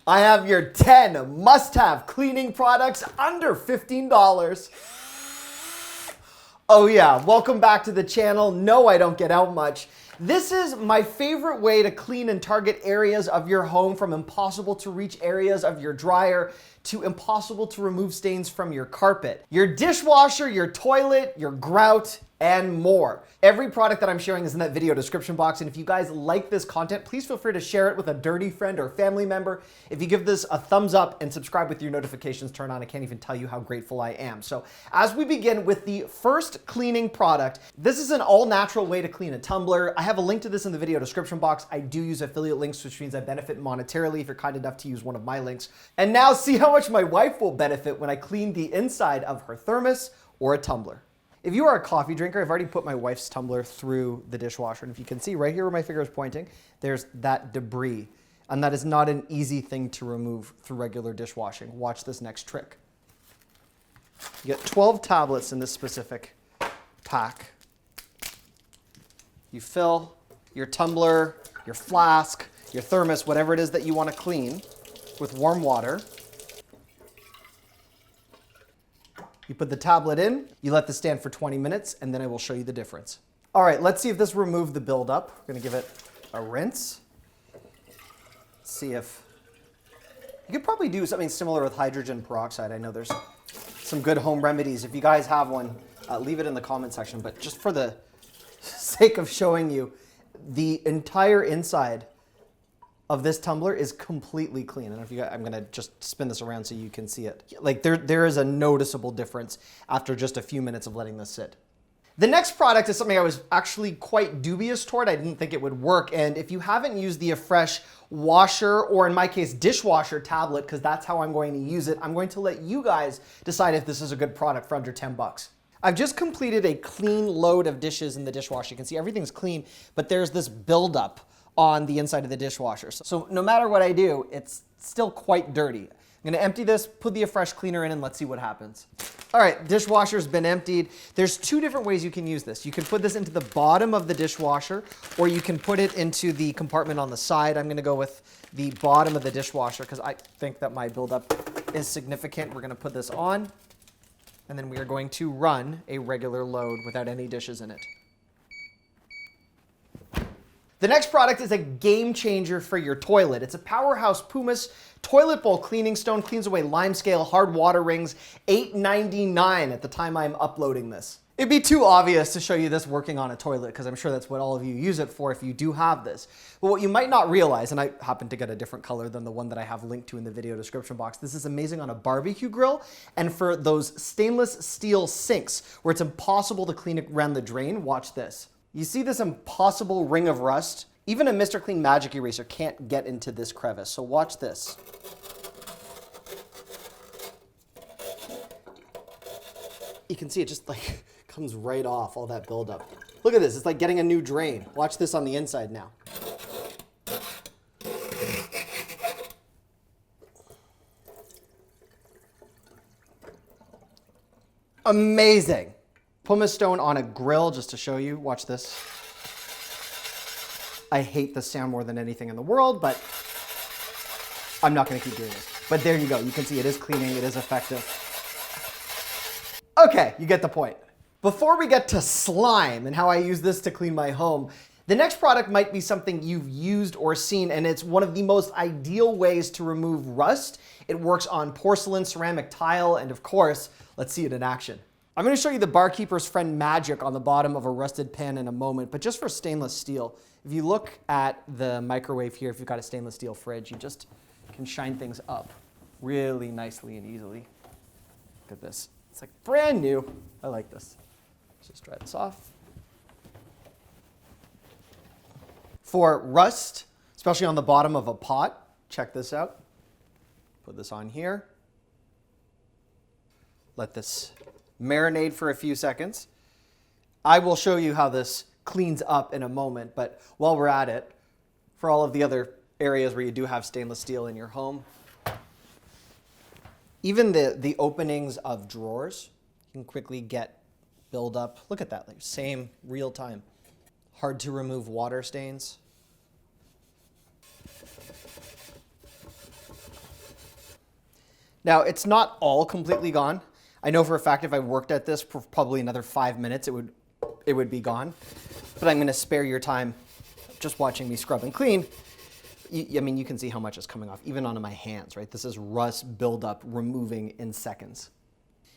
I have your 10 must-have cleaning products under $15. Oh yeah, welcome back to the channel. No, I don't get out much. This is my favorite way to clean and target areas of your home, from impossible to reach areas of your dryer to impossible to remove stains from your carpet, your dishwasher, your toilet, your grout, and more. Every product that I'm sharing is in that video description box, and if you guys like this content, please feel free to share it with a dirty friend or family member. If you give this a thumbs up and subscribe with your notifications turned on, I can't even tell you how grateful I am. So as we begin with the first cleaning product, this is an all-natural way to clean a tumbler. I have a link to this in the video description box. I do use affiliate links, which means I benefit monetarily if you're kind enough to use one of my links. And now see how much my wife will benefit when I clean the inside of her thermos or a tumbler. If you are a coffee drinker, I've already put my wife's tumbler through the dishwasher. And if you can see right here where my finger is pointing, there's that debris. And that is not an easy thing to remove through regular dishwashing. Watch this next trick. You get 12 tablets in this specific pack. You fill your tumbler, your flask, your thermos, whatever it is that you want to clean, with warm water. You put the tablet in, you let this stand for 20 minutes, and then I will show you the difference. All right, let's see if this removed the buildup. We're gonna give it a rinse. See if, you could probably do something similar with hydrogen peroxide. I know there's some good home remedies. If you guys have one, leave it in the comment section. But just for the sake of showing you, the entire inside of this tumbler is completely clean. And if you guys, I'm gonna just spin this around so you can see it. Like there is a noticeable difference after just a few minutes of letting this sit. The next product is something I was actually quite dubious toward. I didn't think it would work. And if you haven't used the Afresh washer, or in my case, dishwasher tablet, because that's how I'm going to use it, I'm going to let you guys decide if this is a good product for under 10 bucks. I've just completed a clean load of dishes in the dishwasher. You can see everything's clean, but there's this buildup on the inside of the dishwasher. So no matter what I do, it's still quite dirty. I'm gonna empty this, put the Afresh cleaner in, and let's see what happens. All right, dishwasher's been emptied. There's two different ways you can use this. You can put this into the bottom of the dishwasher, or you can put it into the compartment on the side. I'm gonna go with the bottom of the dishwasher because I think that my buildup is significant. We're gonna put this on, and then we are going to run a regular load without any dishes in it. The next product is a game changer for your toilet. It's a Powerhouse Pumice toilet bowl cleaning stone. Cleans away limescale, hard water rings, $8.99 at the time I'm uploading this. It'd be too obvious to show you this working on a toilet, because I'm sure that's what all of you use it for if you do have this. But what you might not realize, and I happen to get a different color than the one that I have linked to in the video description box, this is amazing on a barbecue grill and for those stainless steel sinks where it's impossible to clean it around the drain. Watch this. You see this impossible ring of rust? Even a Mr. Clean Magic Eraser can't get into this crevice. So watch this. You can see it just like comes right off, all that buildup. Look at this, it's like getting a new drain. Watch this on the inside now. Amazing. Pumice stone on a grill, just to show you. Watch this. I hate the sound more than anything in the world, but I'm not going to keep doing this. But there you go. You can see it is cleaning. It is effective. Okay, you get the point. Before we get to slime and how I use this to clean my home, the next product might be something you've used or seen, and it's one of the most ideal ways to remove rust. It works on porcelain, ceramic tile, and of course, let's see it in action. I'm going to show you the barkeeper's friend magic on the bottom of a rusted pan in a moment, but just for stainless steel, if you look at the microwave here, if you've got a stainless steel fridge, you just can shine things up really nicely and easily. Look at this. It's like brand new. I like this. Let's just dry this off. For rust, especially on the bottom of a pot, check this out. Put this on here. Let this marinate for a few seconds. I will show you how this cleans up in a moment, but while we're at it, for all of the other areas where you do have stainless steel in your home, even the openings of drawers, you can quickly get buildup. Look at that, like same real time. Hard to remove water stains. Now, it's not all completely gone. I know for a fact if I worked at this for probably another 5 minutes, it would be gone. But I'm going to spare your time just watching me scrub and clean. I mean, you can see how much is coming off, even onto my hands, right? This is rust buildup removing in seconds.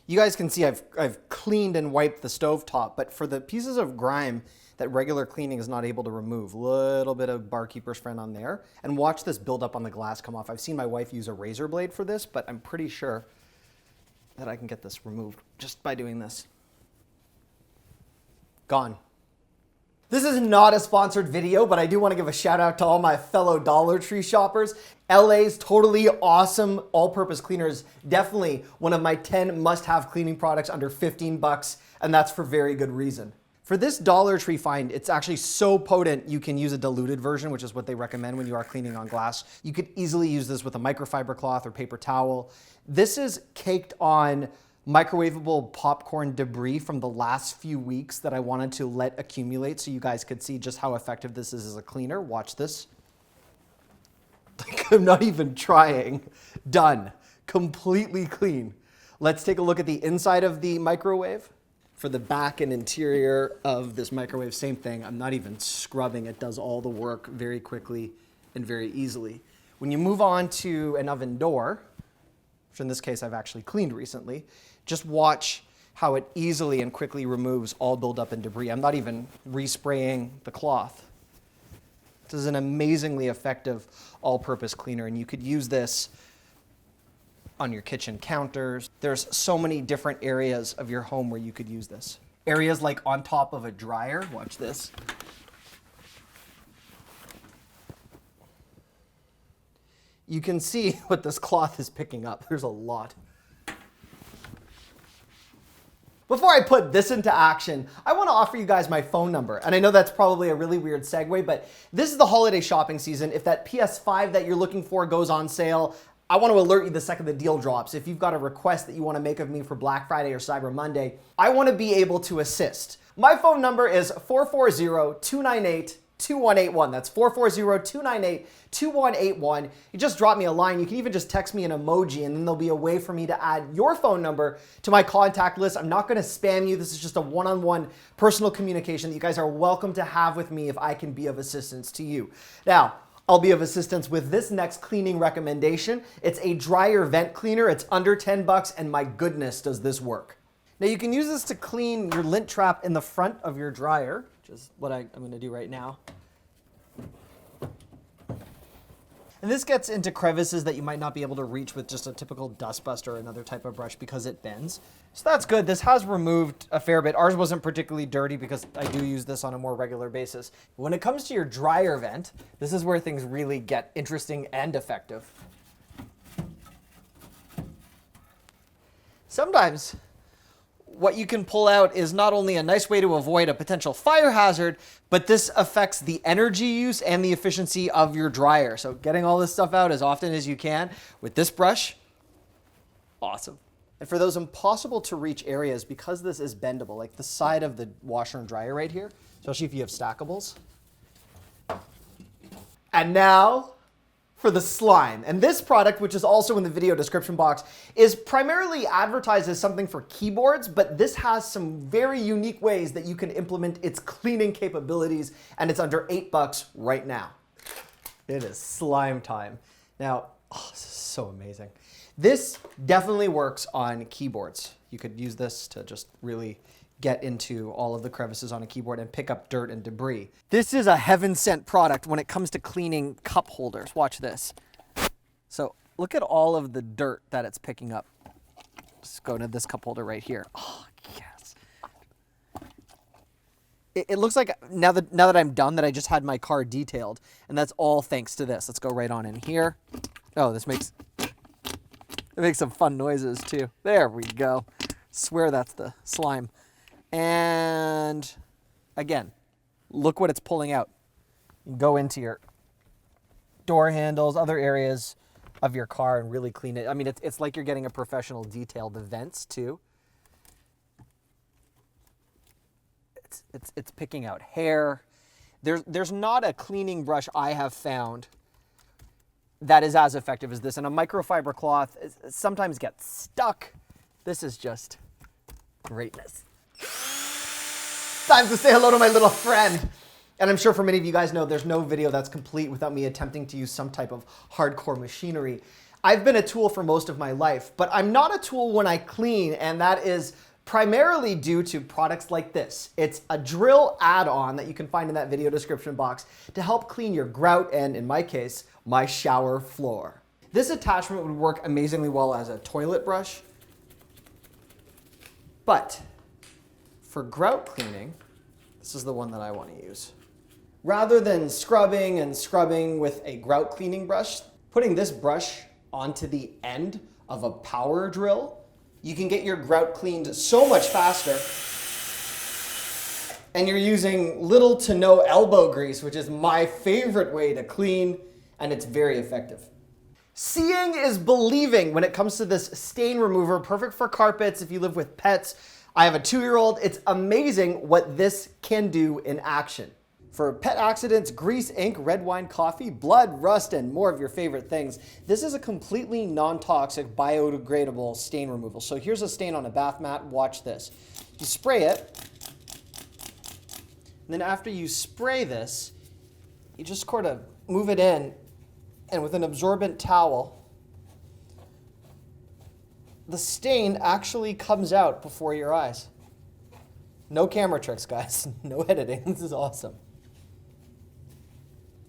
You guys can see I've cleaned and wiped the stovetop, but for the pieces of grime that regular cleaning is not able to remove, little bit of barkeeper's friend on there, and watch this buildup on the glass come off. I've seen my wife use a razor blade for this, but I'm pretty sure that I can get this removed just by doing this. Gone. This is not a sponsored video, but I do want to give a shout out to all my fellow Dollar Tree shoppers. LA's totally awesome all-purpose cleaner is definitely one of my 10 must-have cleaning products under 15 bucks, and that's for very good reason. For this Dollar Tree find, it's actually so potent you can use a diluted version, which is what they recommend when you are cleaning on glass. You could easily use this with a microfiber cloth or paper towel. This is caked on microwavable popcorn debris from the last few weeks that I wanted to let accumulate so you guys could see just how effective this is as a cleaner. Watch this. I'm not even trying. Done. Completely clean. Let's take a look at the inside of the microwave. For the back and interior of this microwave, same thing. I'm not even scrubbing. It does all the work very quickly and very easily. When you move on to an oven door, which in this case I've actually cleaned recently, just watch how it easily and quickly removes all buildup and debris. I'm not even respraying the cloth. This is an amazingly effective all-purpose cleaner, and you could use this on your kitchen counters. There's so many different areas of your home where you could use this. Areas like on top of a dryer. Watch this. You can see what this cloth is picking up. There's a lot. Before I put this into action, I want to offer you guys my phone number. And I know that's probably a really weird segue, but this is the holiday shopping season. If that PS5 that you're looking for goes on sale, I want to alert you the second the deal drops. If you've got a request that you want to make of me for Black Friday or Cyber Monday, I want to be able to assist. My phone number is 440-298-2181. That's 440-298-2181. You just drop me a line. You can even just text me an emoji, and then there'll be a way for me to add your phone number to my contact list. I'm not going to spam you. This is just a one-on-one personal communication that you guys are welcome to have with me if I can be of assistance to you. Now, I'll be of assistance with this next cleaning recommendation. It's a dryer vent cleaner. It's under 10 bucks, and my goodness, does this work. Now you can use this to clean your lint trap in the front of your dryer, which is what I'm gonna do right now. And this gets into crevices that you might not be able to reach with just a typical dustbuster or another type of brush because it bends. So that's good. This has removed a fair bit. Ours wasn't particularly dirty because I do use this on a more regular basis. When it comes to your dryer vent, this is where things really get interesting and effective. Sometimes what you can pull out is not only a nice way to avoid a potential fire hazard, but this affects the energy use and the efficiency of your dryer. So getting all this stuff out as often as you can with this brush, awesome. And for those impossible to reach areas, because this is bendable, like the side of the washer and dryer right here, especially if you have stackables. And now for the slime. And this product, which is also in the video description box, is primarily advertised as something for keyboards, but this has some very unique ways that you can implement its cleaning capabilities, and it's under 8 bucks right now. It is slime time. Now, oh, this is so amazing. This definitely works on keyboards. You could use this to just really get into all of the crevices on a keyboard and pick up dirt and debris. This is a heaven-sent product when it comes to cleaning cup holders. Watch this. So look at all of the dirt that it's picking up. Just go to this cup holder right here. Oh, yes. It looks like now that I'm done that I just had my car detailed, and that's all thanks to this. Let's go right on in here. Oh, it makes some fun noises too. There we go. Swear that's the slime. And again, look what it's pulling out. You can go into your door handles, other areas of your car and really clean it. I mean, it's like you're getting a professional detail. The vents too. It's picking out hair. There's not a cleaning brush I have found that is as effective as this. And a microfiber cloth sometimes gets stuck. This is just greatness. Time to say hello to my little friend. And I'm sure for many of you guys know there's no video that's complete without me attempting to use some type of hardcore machinery. I've been a tool for most of my life, but I'm not a tool when I clean, and that is primarily due to products like this. It's a drill add-on that you can find in that video description box to help clean your grout and, in my case, my shower floor. This attachment would work amazingly well as a toilet brush, but for grout cleaning, this is the one that I want to use. Rather than scrubbing and scrubbing with a grout cleaning brush, putting this brush onto the end of a power drill, you can get your grout cleaned so much faster, and you're using little to no elbow grease, which is my favorite way to clean, and it's very effective. Seeing is believing when it comes to this stain remover, perfect for carpets if you live with pets. I have a 2-year-old. It's amazing what this can do in action. For pet accidents, grease, ink, red wine, coffee, blood, rust, and more of your favorite things, this is a completely non-toxic, biodegradable stain removal. So here's a stain on a bath mat. Watch this. You spray it, and then after you spray this, you just sort of move it in, and with an absorbent towel, the stain actually comes out before your eyes. No camera tricks, guys. No editing. This is awesome.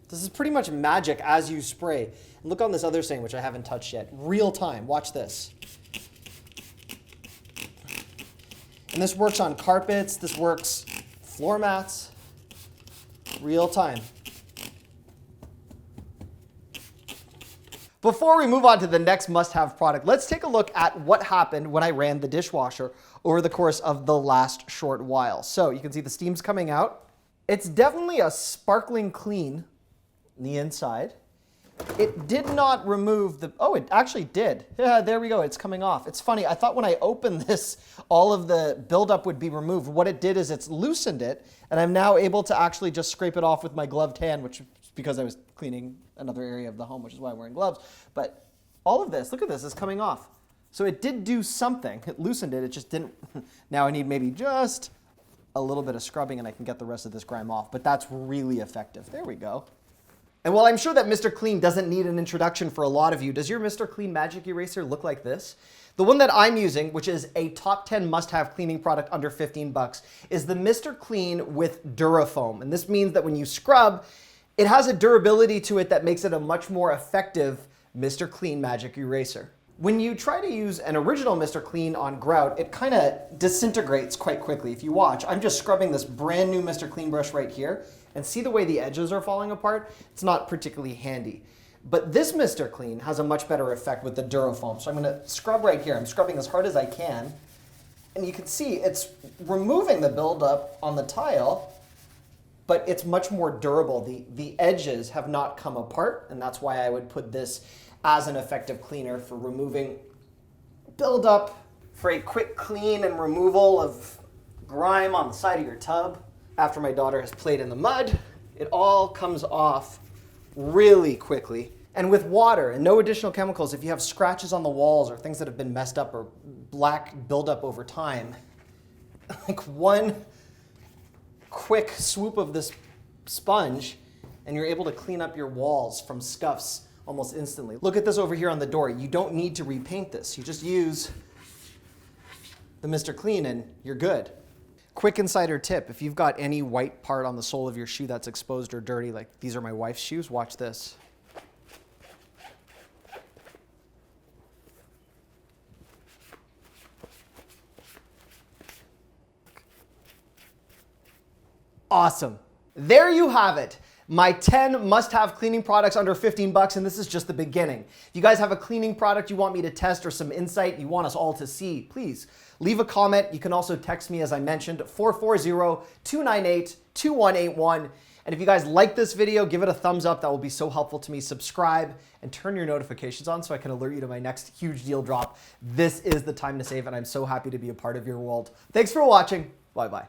This is pretty much magic as you spray. And look on this other stain, which I haven't touched yet. Real time. Watch this. And this works on carpets. This works floor mats. Real time. Before we move on to the next must-have product, let's take a look at what happened when I ran the dishwasher over the course of the last short while. So you can see the steam's coming out. It's definitely a sparkling clean on the inside. It did not remove the, oh, it actually did. Yeah, there we go, it's coming off. It's funny, I thought when I opened this, all of the buildup would be removed. What it did is it's loosened it, and I'm now able to actually just scrape it off with my gloved hand, which is because I was cleaning another area of the home, which is why I'm wearing gloves. But all of this, look at this, is coming off. So it did do something. It loosened it, it just didn't. Now I need maybe just a little bit of scrubbing and I can get the rest of this grime off, but that's really effective. There we go. And while I'm sure that Mr. Clean doesn't need an introduction for a lot of you, does your Mr. Clean Magic Eraser look like this? The one that I'm using, which is a top 10 must-have cleaning product under 15 bucks, is the Mr. Clean with Durafoam. And this means that when you scrub, it has a durability to it that makes it a much more effective Mr. Clean Magic Eraser. When you try to use an original Mr. Clean on grout, it kind of disintegrates quite quickly. If you watch, I'm just scrubbing this brand new Mr. Clean brush right here, and see the way the edges are falling apart? It's not particularly handy. But this Mr. Clean has a much better effect with the Durafoam. So I'm gonna scrub right here. I'm scrubbing as hard as I can, and you can see it's removing the buildup on the tile, but it's much more durable. The edges have not come apart, and that's why I would put this as an effective cleaner for removing buildup, for a quick clean and removal of grime on the side of your tub. After my daughter has played in the mud, it all comes off really quickly. And with water and no additional chemicals, if you have scratches on the walls or things that have been messed up or black buildup over time, like one quick swoop of this sponge and you're able to clean up your walls from scuffs almost instantly. Look at this over here on the door. You don't need to repaint this. You just use the Mr. Clean and you're good. Quick insider tip, if you've got any white part on the sole of your shoe that's exposed or dirty, like these are my wife's shoes, watch this. Awesome. There you have it. My 10 must-have cleaning products under 15 bucks, and this is just the beginning. If you guys have a cleaning product you want me to test or some insight you want us all to see, please leave a comment. You can also text me, as I mentioned, 440-298-2181. And if you guys like this video, give it a thumbs up. That will be so helpful to me. Subscribe and turn your notifications on so I can alert you to my next huge deal drop. This is the time to save, and I'm so happy to be a part of your world. Thanks for watching. Bye-bye.